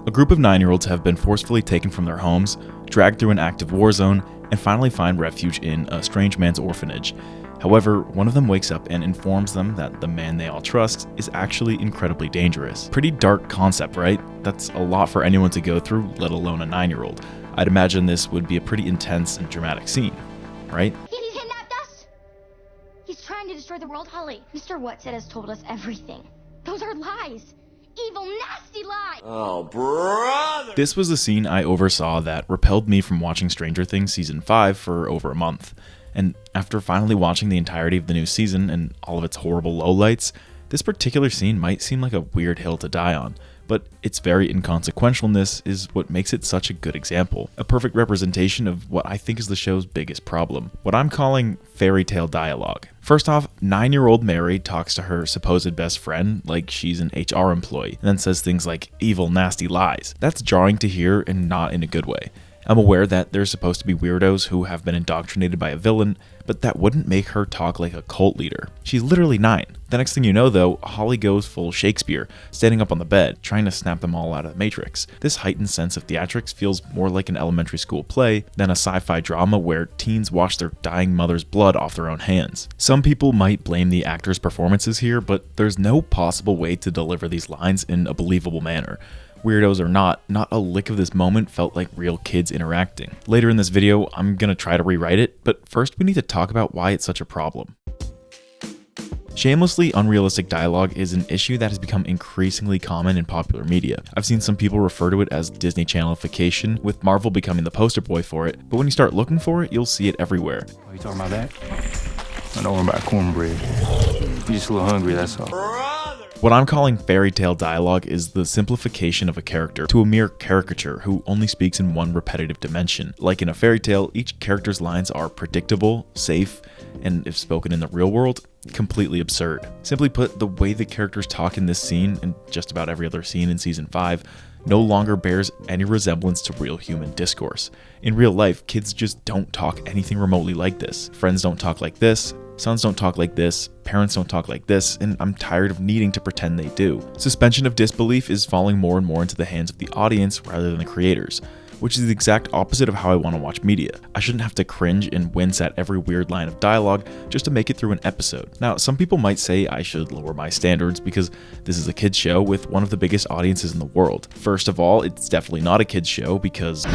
A group of 9-year-olds have been forcefully taken from their homes, dragged through an active war zone, and finally find refuge in a strange man's orphanage. However, one of them wakes up and informs them that the man they all trust is actually incredibly dangerous. Pretty dark concept, right? That's a lot for anyone to go through, let alone a 9-year-old. I'd imagine this would be a pretty intense and dramatic scene, right? He kidnapped us! He's trying to destroy the world, Holly. Mr. Whatsit has told us everything. Those are lies. Evil, nasty lies! Oh, brother! This was the scene I oversaw that repelled me from watching Stranger Things Season 5 for over a month. And after finally watching the entirety of the new season and all of its horrible lowlights, this particular scene might seem like a weird hill to die on, but its very inconsequentialness is what makes it such a good example. A perfect representation of what I think is the show's biggest problem, what I'm calling fairy tale dialogue. First off, 9-year-old Mary talks to her supposed best friend like she's an HR employee, and then says things like evil, nasty lies. That's jarring to hear and not in a good way. I'm aware that there's supposed to be weirdos who have been indoctrinated by a villain, but that wouldn't make her talk like a cult leader. She's literally 9. The next thing you know though, Holly goes full Shakespeare, standing up on the bed, trying to snap them all out of the Matrix. This heightened sense of theatrics feels more like an elementary school play than a sci-fi drama where teens watch their dying mother's blood off their own hands. Some people might blame the actors' performances here, but there's no possible way to deliver these lines in a believable manner. Weirdos or not a lick of this moment felt like real kids interacting. Later in this video, I'm gonna try to rewrite it, but first we need to talk about why it's such a problem. Shamelessly unrealistic dialogue is an issue that has become increasingly common in popular media. I've seen some people refer to it as Disney Channelification, with Marvel becoming the poster boy for it, but when you start looking for it, you'll see it everywhere. Oh, you talking about that? I don't worry about cornbread. You just a little hungry, that's all. What I'm calling fairy tale dialogue is the simplification of a character to a mere caricature who only speaks in one repetitive dimension. Like in a fairy tale, each character's lines are predictable, safe, and if spoken in the real world, completely absurd. Simply put, the way the characters talk in this scene, and just about every other scene in Season 5, no longer bears any resemblance to real human discourse. In real life, kids just don't talk anything remotely like this. Friends don't talk like this, sons don't talk like this, parents don't talk like this, and I'm tired of needing to pretend they do. Suspension of disbelief is falling more and more into the hands of the audience rather than the creators, which is the exact opposite of how I want to watch media. I shouldn't have to cringe and wince at every weird line of dialogue just to make it through an episode. Now, some people might say I should lower my standards because this is a kids show with one of the biggest audiences in the world. First of all, it's definitely not a kids show because...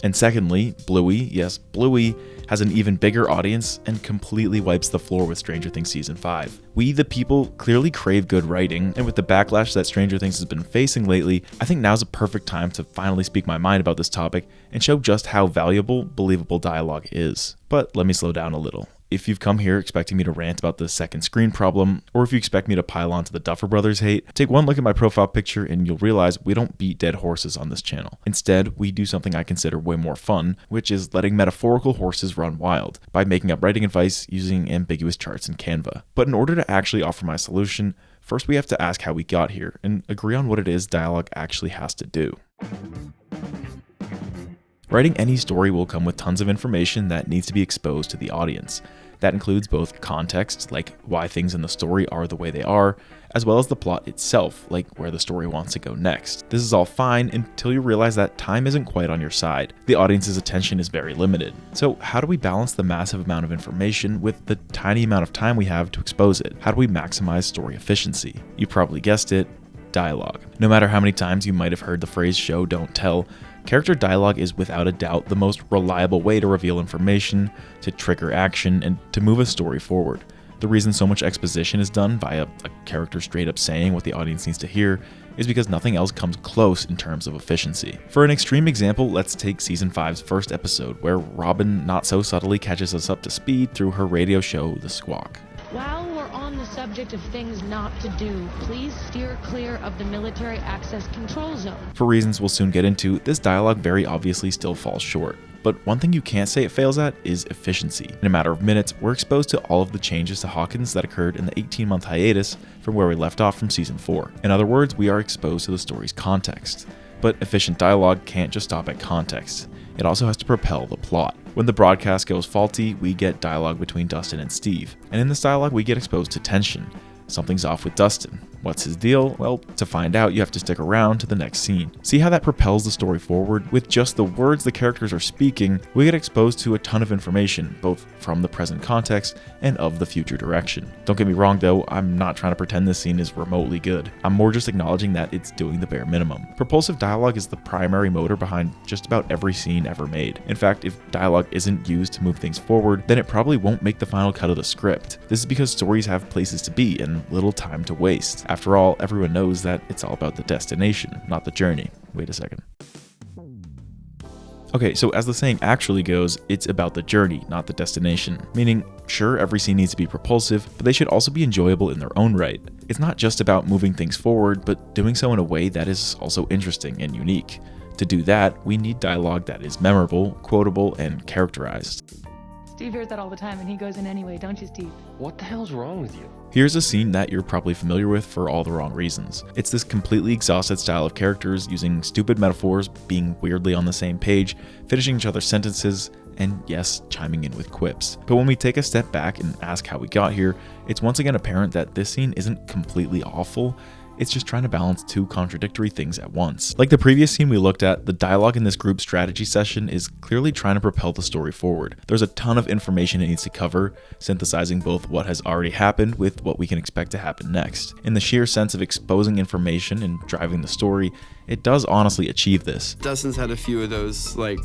And secondly, Bluey, yes, Bluey, has an even bigger audience and completely wipes the floor with Stranger Things Season 5. We, the people, clearly crave good writing, and with the backlash that Stranger Things has been facing lately, I think now's a perfect time to finally speak my mind about this topic and show just how valuable believable dialogue is. But let me slow down a little. If you've come here expecting me to rant about the second screen problem, or if you expect me to pile on to the Duffer Brothers hate, take one look at my profile picture and you'll realize we don't beat dead horses on this channel. Instead, we do something I consider way more fun, which is letting metaphorical horses run wild, by making up writing advice using ambiguous charts in Canva. But in order to actually offer my solution, first we have to ask how we got here, and agree on what it is dialogue actually has to do. Writing any story will come with tons of information that needs to be exposed to the audience. That includes both context, like why things in the story are the way they are, as well as the plot itself, like where the story wants to go next. This is all fine until you realize that time isn't quite on your side. The audience's attention is very limited. So how do we balance the massive amount of information with the tiny amount of time we have to expose it? How do we maximize story efficiency? You probably guessed it, dialogue. No matter how many times you might have heard the phrase show, don't tell, character dialogue is without a doubt the most reliable way to reveal information, to trigger action, and to move a story forward. The reason so much exposition is done via a character straight up saying what the audience needs to hear is because nothing else comes close in terms of efficiency. For an extreme example, let's take Season 5's first episode, where Robin not so subtly catches us up to speed through her radio show, The Squawk. While we're on the subject of things not to do, please steer clear of the military access control zone. For reasons we'll soon get into, this dialogue very obviously still falls short. But one thing you can't say it fails at is efficiency. In a matter of minutes, we're exposed to all of the changes to Hawkins that occurred in the 18-month hiatus from where we left off from Season 4. In other words, we are exposed to the story's context. But efficient dialogue can't just stop at context. It also has to propel the plot. When the broadcast goes faulty, we get dialogue between Dustin and Steve. And in this dialogue, we get exposed to tension. Something's off with Dustin. What's his deal? Well, to find out, you have to stick around to the next scene. See how that propels the story forward? With just the words the characters are speaking, we get exposed to a ton of information, both from the present context and of the future direction. Don't get me wrong though, I'm not trying to pretend this scene is remotely good. I'm more just acknowledging that it's doing the bare minimum. Propulsive dialogue is the primary motor behind just about every scene ever made. In fact, if dialogue isn't used to move things forward, then it probably won't make the final cut of the script. This is because stories have places to be and little time to waste. After all, everyone knows that it's all about the destination, not the journey. Wait a second. Okay, so as the saying actually goes, it's about the journey, not the destination. Meaning, sure, every scene needs to be propulsive, but they should also be enjoyable in their own right. It's not just about moving things forward, but doing so in a way that is also interesting and unique. To do that, we need dialogue that is memorable, quotable, and characterized. Steve hears that all the time and he goes in anyway, don't you, Steve? What the hell's wrong with you? Here's a scene that you're probably familiar with for all the wrong reasons. It's this completely exhausted style of characters using stupid metaphors, being weirdly on the same page, finishing each other's sentences, and yes, chiming in with quips. But when we take a step back and ask how we got here, it's once again apparent that this scene isn't completely awful. It's just trying to balance two contradictory things at once. Like the previous scene we looked at, the dialogue in this group strategy session is clearly trying to propel the story forward. There's a ton of information it needs to cover, synthesizing both what has already happened with what we can expect to happen next. In the sheer sense of exposing information and driving the story, it does honestly achieve this. Dustin's had a few of those, like,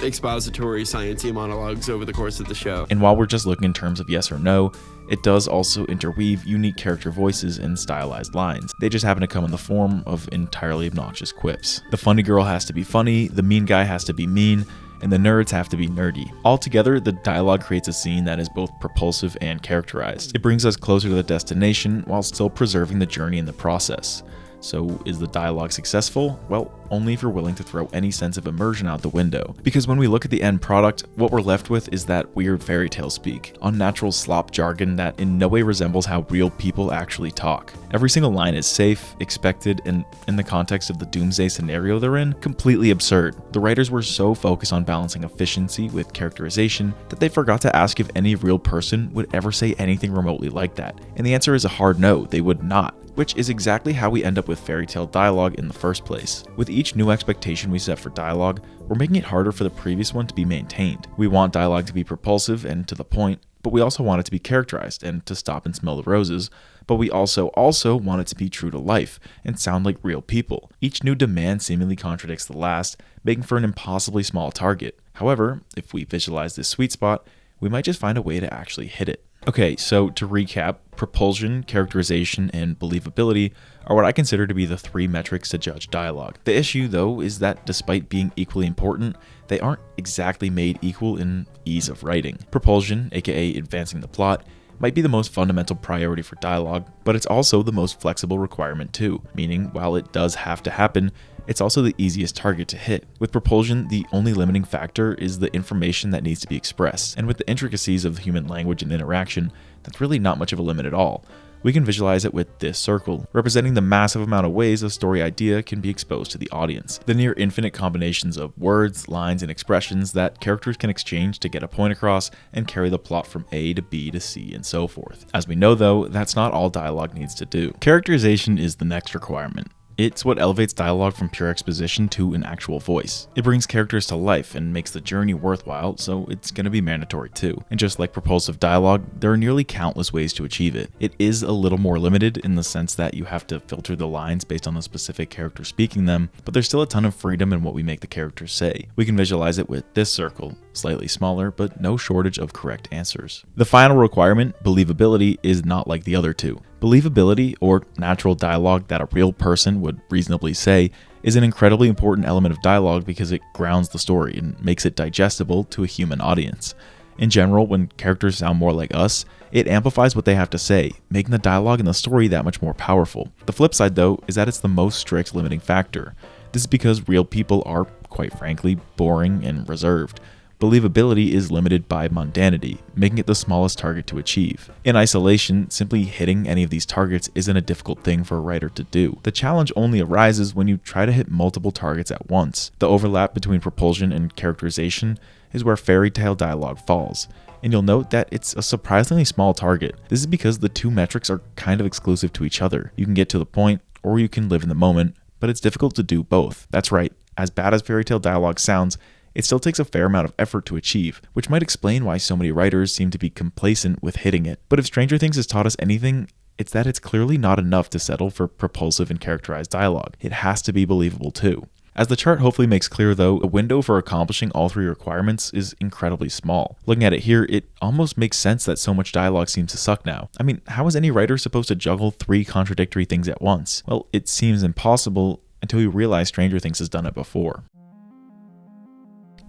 expository sciencey monologues over the course of the show. And while we're just looking in terms of yes or no, it does also interweave unique character voices and stylized lines. They just happen to come in the form of entirely obnoxious quips. The funny girl has to be funny, the mean guy has to be mean, and the nerds have to be nerdy. Altogether, the dialogue creates a scene that is both propulsive and characterized. It brings us closer to the destination while still preserving the journey in the process. So is the dialogue successful? Well, only if you're willing to throw any sense of immersion out the window. Because when we look at the end product, what we're left with is that weird fairy tale speak, unnatural slop jargon that in no way resembles how real people actually talk. Every single line is safe, expected, and in the context of the doomsday scenario they're in, completely absurd. The writers were so focused on balancing efficiency with characterization that they forgot to ask if any real person would ever say anything remotely like that. And the answer is a hard no, they would not. Which is exactly how we end up with fairy tale dialogue in the first place. With each new expectation we set for dialogue, we're making it harder for the previous one to be maintained. We want dialogue to be propulsive and to the point, but we also want it to be characterized and to stop and smell the roses, but we also want it to be true to life and sound like real people. Each new demand seemingly contradicts the last, making for an impossibly small target. However, if we visualize this sweet spot, we might just find a way to actually hit it. Okay, so to recap, propulsion, characterization, and believability are what I consider to be the three metrics to judge dialogue. The issue, though, is that despite being equally important, they aren't exactly made equal in ease of writing. Propulsion, aka advancing the plot, might be the most fundamental priority for dialogue, but it's also the most flexible requirement too, meaning while it does have to happen, it's also the easiest target to hit. With propulsion, the only limiting factor is the information that needs to be expressed, and with the intricacies of human language and interaction, that's really not much of a limit at all. We can visualize it with this circle, representing the massive amount of ways a story idea can be exposed to the audience. The near infinite combinations of words, lines, and expressions that characters can exchange to get a point across and carry the plot from A to B to C and so forth. As we know though, that's not all dialogue needs to do. Characterization is the next requirement. It's what elevates dialogue from pure exposition to an actual voice. It brings characters to life and makes the journey worthwhile, so it's going to be mandatory too. And just like propulsive dialogue, there are nearly countless ways to achieve it. It is a little more limited in the sense that you have to filter the lines based on the specific character speaking them, but there's still a ton of freedom in what we make the characters say. We can visualize it with this circle, slightly smaller, but no shortage of correct answers. The final requirement, believability, is not like the other two. Believability, or natural dialogue that a real person would reasonably say, is an incredibly important element of dialogue because it grounds the story and makes it digestible to a human audience. In general, when characters sound more like us, it amplifies what they have to say, making the dialogue and the story that much more powerful. The flip side, though, is that it's the most strict limiting factor. This is because real people are, quite frankly, boring and reserved. Believability is limited by mundanity, making it the smallest target to achieve. In isolation, simply hitting any of these targets isn't a difficult thing for a writer to do. The challenge only arises when you try to hit multiple targets at once. The overlap between propulsion and characterization is where fairy tale dialogue falls. And you'll note that it's a surprisingly small target. This is because the two metrics are kind of exclusive to each other. You can get to the point, or you can live in the moment, but it's difficult to do both. That's right, as bad as fairy tale dialogue sounds, it still takes a fair amount of effort to achieve, which might explain why so many writers seem to be complacent with hitting it. But if Stranger Things has taught us anything, it's that it's clearly not enough to settle for propulsive and characterized dialogue. It has to be believable too. As the chart hopefully makes clear though, the window for accomplishing all three requirements is incredibly small. Looking at it here, it almost makes sense that so much dialogue seems to suck now. I mean, how is any writer supposed to juggle three contradictory things at once? Well, it seems impossible until you realize Stranger Things has done it before.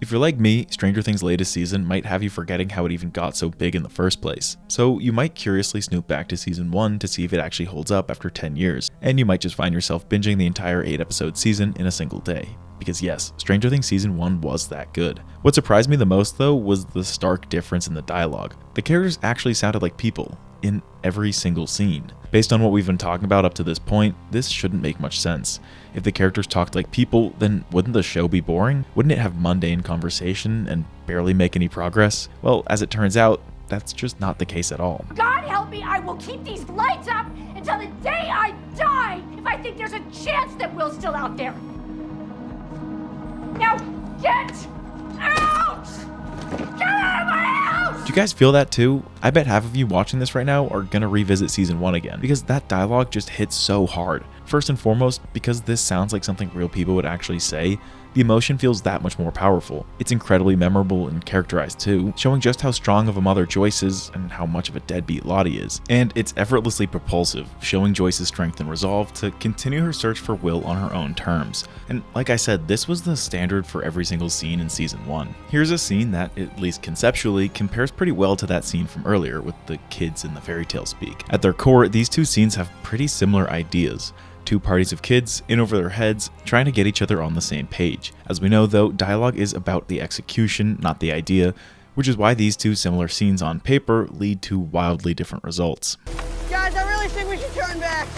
If you're like me, Stranger Things' latest season might have you forgetting how it even got so big in the first place. So you might curiously snoop back to season 1 to see if it actually holds up after 10 years, and you might just find yourself binging the entire 8-episode season in a single day. Because yes, Stranger Things season 1 was that good. What surprised me the most though was the stark difference in the dialogue. The characters actually sounded like people in every single scene. Based on what we've been talking about up to this point, this shouldn't make much sense. If the characters talked like people, then wouldn't the show be boring? Wouldn't it have mundane conversation and barely make any progress? Well, as it turns out, that's just not the case at all. God help me, I will keep these lights up until the day I die if I think there's a chance that Will's still out there. Now, get out! Get out of my house! Do you guys feel that too? I bet half of you watching this right now are gonna revisit season 1 again, because that dialogue just hits so hard. First and foremost, because this sounds like something real people would actually say, the emotion feels that much more powerful. It's incredibly memorable and characterized too, showing just how strong of a mother Joyce is and how much of a deadbeat Lottie is. And it's effortlessly propulsive, showing Joyce's strength and resolve to continue her search for Will on her own terms. And like I said, this was the standard for every single scene in season 1. Here's a scene that, at least conceptually, compares pretty well to that scene from earlier with the kids in the fairy tale speak. At their core, these two scenes have pretty similar ideas. Two parties of kids in over their heads trying to get each other on the same page. As we know though, dialogue is about the execution, not the idea, which is why these two similar scenes on paper lead to wildly different results. Guys, I really think we should turn back.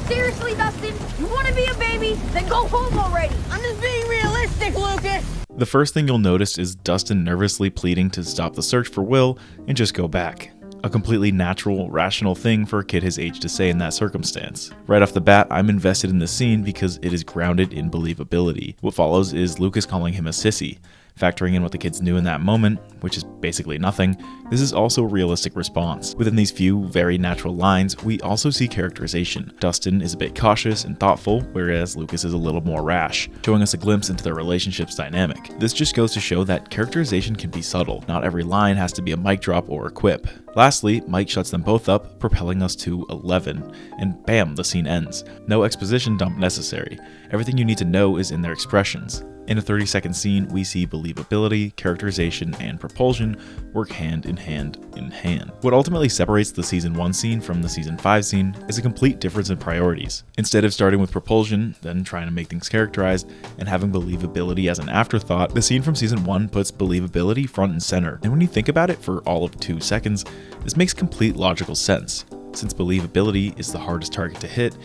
Seriously, Dustin? You want to be a baby? Then go home already. I'm just being realistic, Lucas. The first thing you'll notice is Dustin nervously pleading to stop the search for Will and just go back. A completely natural, rational thing for a kid his age to say in that circumstance. Right off the bat, I'm invested in the scene because it is grounded in believability. What follows is Lucas calling him a sissy. Factoring in what the kids knew in that moment, which is basically nothing, this is also a realistic response. Within these few, very natural lines, we also see characterization. Dustin is a bit cautious and thoughtful, whereas Lucas is a little more rash, showing us a glimpse into their relationship's dynamic. This just goes to show that characterization can be subtle. Not every line has to be a mic drop or a quip. Lastly, Mike shuts them both up, propelling us to 11, and bam, the scene ends. No exposition dump necessary. Everything you need to know is in their expressions. In a 30-second scene, we see believability, characterization, and propulsion work hand in hand in hand. What ultimately separates the season 1 scene from the season 5 scene is a complete difference in priorities. Instead of starting with propulsion, then trying to make things characterized, and having believability as an afterthought, the scene from season 1 puts believability front and center. And when you think about it for all of 2 seconds, this makes complete logical sense. Since believability is the hardest target to hit,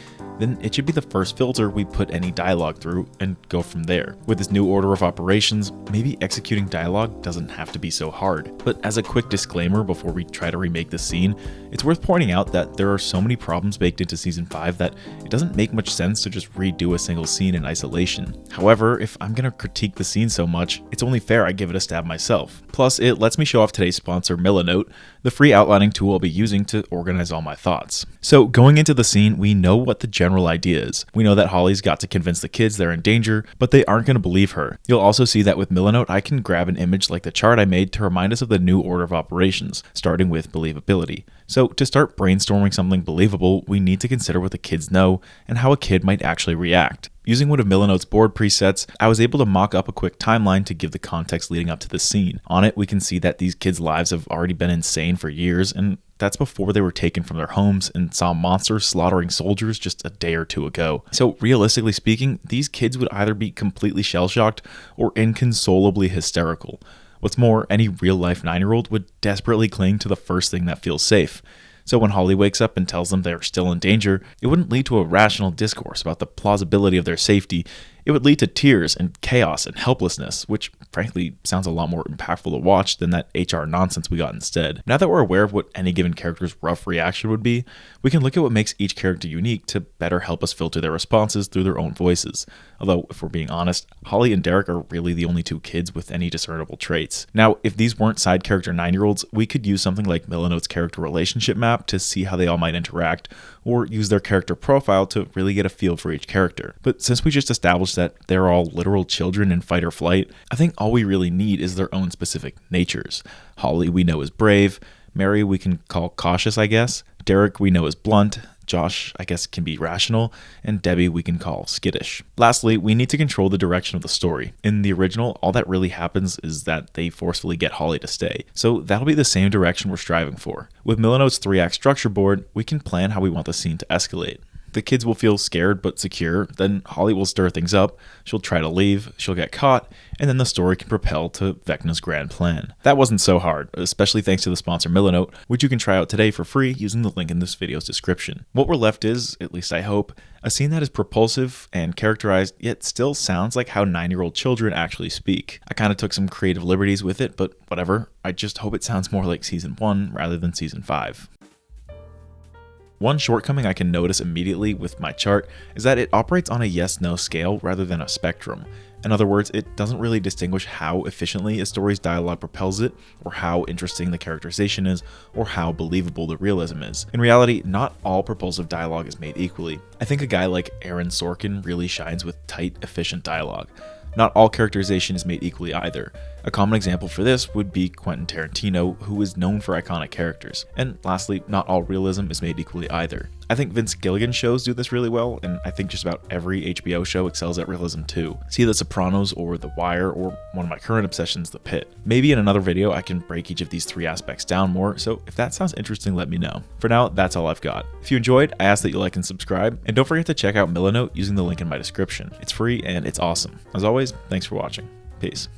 then it should be the first filter we put any dialogue through and go from there. With this new order of operations, maybe executing dialogue doesn't have to be so hard. But as a quick disclaimer before we try to remake the scene, it's worth pointing out that there are so many problems baked into season 5 that it doesn't make much sense to just redo a single scene in isolation. However, if I'm gonna critique the scene so much, it's only fair I give it a stab myself. Plus, it lets me show off today's sponsor, Milanote, the free outlining tool I'll be using to organize all my thoughts. So going into the scene, we know what the general idea is. We know that Holly's got to convince the kids they're in danger, but they aren't going to believe her. You'll also see that with Milanote, I can grab an image like the chart I made to remind us of the new order of operations, starting with believability. So to start brainstorming something believable, we need to consider what the kids know and how a kid might actually react. Using one of Milanote's board presets, I was able to mock up a quick timeline to give the context leading up to the scene. On it, we can see that these kids' lives have already been insane for years, and that's before they were taken from their homes and saw monsters slaughtering soldiers just a day or two ago. So realistically speaking, these kids would either be completely shell-shocked or inconsolably hysterical. What's more, any real-life 9-year-old would desperately cling to the first thing that feels safe. So when Holly wakes up and tells them they're still in danger, it wouldn't lead to a rational discourse about the plausibility of their safety. It It would lead to tears and chaos and helplessness, which frankly sounds a lot more impactful to watch than that HR nonsense we got instead. Now that we're aware of what any given character's rough reaction would be, we can look at what makes each character unique to better help us filter their responses through their own voices. Although, if we're being honest, Holly and Derek are really the only two kids with any discernible traits. Now, if these weren't side character 9-year-olds, we could use something like Milanote's character relationship map to see how they all might interact, or use their character profile to really get a feel for each character. But since we just established that they're all literal children in fight or flight, I think all we really need is their own specific natures. Holly we know is brave, Mary we can call cautious, I guess, Derek we know is blunt, Josh, I guess, can be rational, and Debbie we can call skittish. Lastly, we need to control the direction of the story. In the original, all that really happens is that they forcefully get Holly to stay, so that'll be the same direction we're striving for. With Milanote's 3-act structure board, we can plan how we want the scene to escalate. The kids will feel scared but secure, then Holly will stir things up, she'll try to leave, she'll get caught, and then the story can propel to Vecna's grand plan. That wasn't so hard, especially thanks to the sponsor Milanote, which you can try out today for free using the link in this video's description. What we're left is, at least I hope, a scene that is propulsive and characterized, yet still sounds like how 9-year-old children actually speak. I kinda took some creative liberties with it, but whatever, I just hope it sounds more like Season 1 rather than Season 5. One shortcoming I can notice immediately with my chart is that it operates on a yes-no scale rather than a spectrum. In other words, it doesn't really distinguish how efficiently a story's dialogue propels it, or how interesting the characterization is, or how believable the realism is. In reality, not all propulsive dialogue is made equally. I think a guy like Aaron Sorkin really shines with tight, efficient dialogue. Not all characterization is made equally either. A common example for this would be Quentin Tarantino, who is known for iconic characters. And lastly, not all realism is made equally either. I think Vince Gilligan's shows do this really well, and I think just about every HBO show excels at realism too. See The Sopranos or The Wire, or one of my current obsessions, The Pitt. Maybe in another video I can break each of these 3 aspects down more, so if that sounds interesting, let me know. For now, that's all I've got. If you enjoyed, I ask that you like and subscribe, and don't forget to check out Milanote using the link in my description. It's free and it's awesome. As always, thanks for watching. Peace.